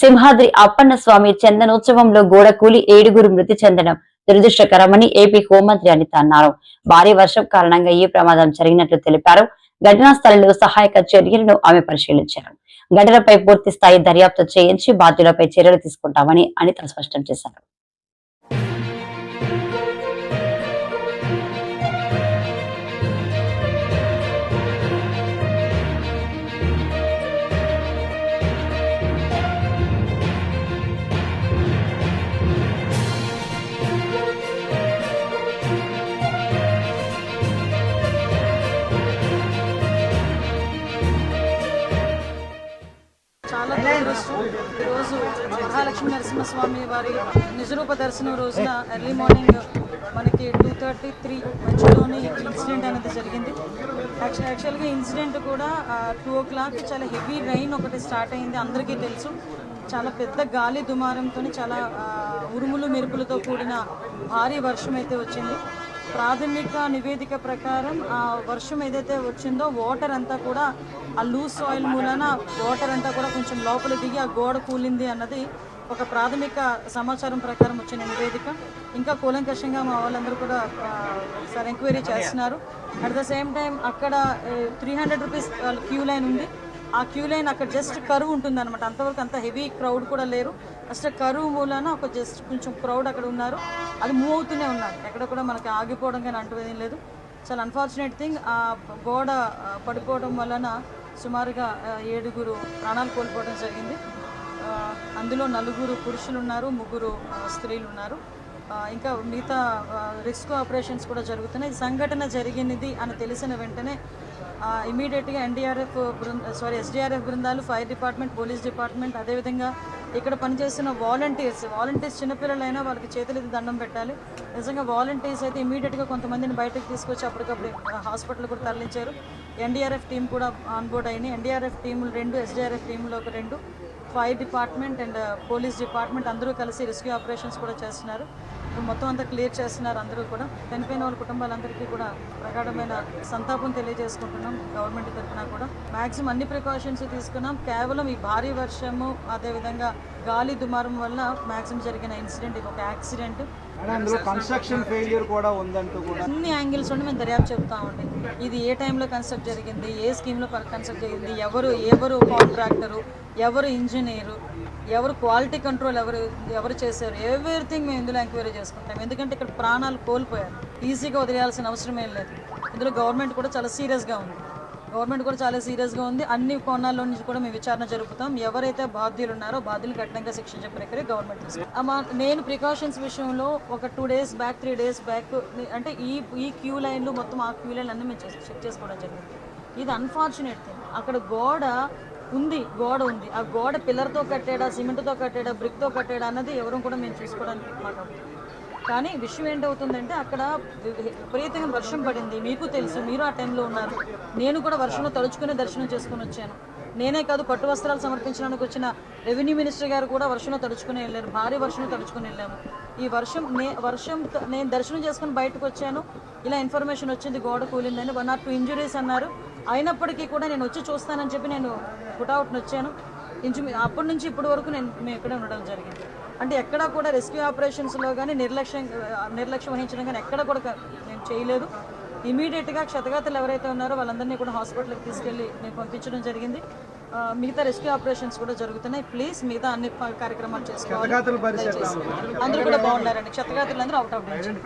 సింహాద్రి అప్పన్న స్వామి చందనోత్సవంలో గోడకూలి 7 మృతి చెందడం దురదృష్టకరమని ఏపీ హోంమంత్రి అనిత అన్నారు. భారీ వర్షం కారణంగా ఈ ప్రమాదం జరిగినట్లు తెలిపారు. ఘటనా స్థలంలో సహాయక చర్యలను ఆమె పరిశీలించారు. ఘటనపై పూర్తి స్థాయి దర్యాప్తు చేయించి బాధ్యులపై చర్యలు తీసుకుంటామని అనిత స్పష్టం చేశారు. చాలా దురదృష్టం. ఈరోజు మహాలక్ష్మి నరసింహస్వామి వారి నిజరూప దర్శనం రోజున ఎర్లీ మార్నింగ్ మనకి 2:33 మధ్యలోని ఇన్సిడెంట్ అనేది జరిగింది. యాక్చువల్గా ఇన్సిడెంట్ కూడా 2 o'clock చాలా హెవీ రైన్ ఒకటి స్టార్ట్ అయింది. అందరికీ తెలుసు, చాలా పెద్ద గాలి దుమారంతో చాలా ఉరుములు మెరుపులతో కూడిన భారీ వర్షం అయితే వచ్చింది. ప్రాథమిక నివేదిక ప్రకారం ఆ వర్షం ఏదైతే వచ్చిందో వాటర్ అంతా కూడా ఆ లూజ్ సాయిల్ మూలన వాటర్ అంతా కూడా కొంచెం లోపల దిగి ఆ గోడ కూలింది అన్నది ఒక ప్రాథమిక సమాచారం ప్రకారం వచ్చిన నివేదిక. ఇంకా కూలంకషంగా మా వాళ్ళందరూ కూడా సార్ ఎంక్వైరీ చేస్తున్నారు. అట్ ద సేమ్ టైం అక్కడ 300 రూపీస్ క్యూ లైన్ ఉంది. ఆ క్యూ లైన్ అక్కడ జస్ట్ కరువు ఉంటుంది అనమాట. అంతవరకు అంత హెవీ క్రౌడ్ కూడా లేరు. ఫస్ట్ కరువు మూలన ఒక జస్ట్ కొంచెం క్రౌడ్ అక్కడ ఉన్నారు. అది మూవ్ అవుతూనే ఉన్నారు. ఎక్కడ కూడా మనకి ఆగిపోవడం కానీ అంటువేం లేదు. చాలా అన్ఫార్చునేట్ థింగ్, ఆ గోడ పడిపోవడం వలన సుమారుగా 7 ప్రాణాలు కోల్పోవడం జరిగింది. అందులో 4 పురుషులు ఉన్నారు, 3 స్త్రీలు ఉన్నారు. ఇంకా మిగతా రెస్క్యూ ఆపరేషన్స్ కూడా జరుగుతున్నాయి. సంఘటన జరిగినది అని తెలిసిన వెంటనే ఇమీడియట్గా ఎస్డిఆర్ఎఫ్ బృందాలు, ఫైర్ డిపార్ట్మెంట్, పోలీస్ డిపార్ట్మెంట్, అదేవిధంగా ఇక్కడ పనిచేస్తున్న వాలంటీర్స్ చిన్నపిల్లలైనా వాళ్ళకి చేతులెత్తి దండం పెట్టాలి. నిజంగా వాలంటీర్స్ అయితే ఇమీడియట్గా కొంతమందిని బయటకు తీసుకొచ్చి అప్పటికప్పుడు హాస్పిటల్ కూడా తరలించారు. ఎన్డీఆర్ఎఫ్ టీం కూడా ఆన్బోర్డ్ అయింది. ఎన్డీఆర్ఎఫ్ టీములు 2, ఎస్డిఆర్ఎఫ్ టీంలో ఒక 2, fire department and police department అందరూ కలిసి రెస్క్యూ ఆపరేషన్స్ కూడా చేస్తున్నారు. మొత్తం అంతా క్లియర్ చేస్తున్నారు. అందరూ కూడా చనిపోయిన వాళ్ళ కుటుంబాలందరికీ కూడా ప్రగాఢమైన సంతాపం తెలియజేసుకుంటున్నాం. గవర్నమెంట్ తరఫున కూడా మ్యాక్సిమం అన్ని ప్రికాషన్స్ తీసుకున్నాం. కేవలం ఈ భారీ వర్షము అదేవిధంగా గాలి దుమారం వల్ల మ్యాక్సిమం జరిగిన ఇన్సిడెంట్ ఇది ఒక యాక్సిడెంట్. అన్ని యాంగిల్స్ నుండి మేము దర్యాప్తు చెప్తామండి. ఇది ఏ టైంలో కన్స్ట్రక్ట్ జరిగింది, ఏ స్కీమ్లో కన్స్ట్రక్ట్ జరిగింది, ఎవరు కాంట్రాక్టరు, ఎవరు ఇంజనీరు, ఎవరు క్వాలిటీ కంట్రోల్ ఎవరు చేశారు, ఎవ్రీథింగ్ మేము ఇందులో ఎంక్వైరీ చేసుకుంటాం. ఎందుకంటే ఇక్కడ ప్రాణాలు కోల్పోయారు. ఈజీగా వదిలేయాల్సిన అవసరం ఏం లేదు. ఇందులో గవర్నమెంట్ కూడా చాలా సీరియస్గా ఉంది. అన్ని కోణాల్లో నుంచి కూడా మేము విచారణ జరుపుతాం. ఎవరైతే బాధ్యులు ఉన్నారో బాధ్యులు కఠినంగా శిక్షించే ప్రక్రియ గవర్నమెంట్ తీసుకుంటాం. నేను ప్రికాషన్స్ విషయంలో ఒక 2 days బ్యాక్ 3 days బ్యాక్ అంటే ఈ క్యూ లైన్లు మొత్తం ఆ క్యూ లైన్లు అన్నీ మేము చెక్ చేసుకోవడం జరిగింది. ఇది అన్ఫార్చునేట్ థింగ్. అక్కడ గోడ ఉంది. ఆ గోడ పిల్లర్తో కట్టాడా, సిమెంట్తో కట్టాడా, బ్రిక్తో కట్టాడా అన్నది ఎవరు కూడా మేము చూసుకోవడానికి మాకు. కానీ విషయం ఏంటవుతుందంటే అక్కడ విపరీతంగా వర్షం పడింది. మీకు తెలుసు, మీరు ఆ టైంలో ఉన్నారు. నేను కూడా వర్షంలో తడుచుకునే దర్శనం చేసుకుని వచ్చాను. నేనే కాదు, పట్టు వస్త్రాలు సమర్పించడానికి వచ్చిన రెవెన్యూ మినిస్టర్ గారు కూడా వర్షంలో తడుచుకుని వెళ్ళారు. భారీ వర్షంలో తడుచుకుని వెళ్ళాము. ఈ వర్షం నేను దర్శనం చేసుకుని బయటకు వచ్చాను. ఇలా ఇన్ఫర్మేషన్ వచ్చింది గోడ కూలిందని. 1 or 2 ఇంజురీస్ అన్నారు. అయినప్పటికీ కూడా నేను వచ్చి చూస్తానని చెప్పి నేను పుట్అవుట్ని వచ్చాను. అప్పటి నుంచి ఇప్పటి వరకు మేము ఇక్కడే ఉండడం జరిగింది. అంటే ఎక్కడా కూడా రెస్క్యూ ఆపరేషన్స్లో కానీ నిర్లక్ష్యం వహించడం కానీ ఎక్కడ కూడా నేను చేయలేదు. ఇమీడియట్గా క్షతగాతులు ఎవరైతే ఉన్నారో వాళ్ళందరినీ కూడా హాస్పిటల్కి తీసుకెళ్ళి నేను పంపించడం జరిగింది. మిగతా రెస్క్యూ ఆపరేషన్స్ కూడా జరుగుతున్నాయి. ప్లీజ్ మిగతా అన్ని కార్యక్రమాలు చేసుకోవాలి. అందరూ కూడా బాగున్నారండి. క్షతగాతులు అందరూ అవుట్ ఆఫ్ డేంజర్.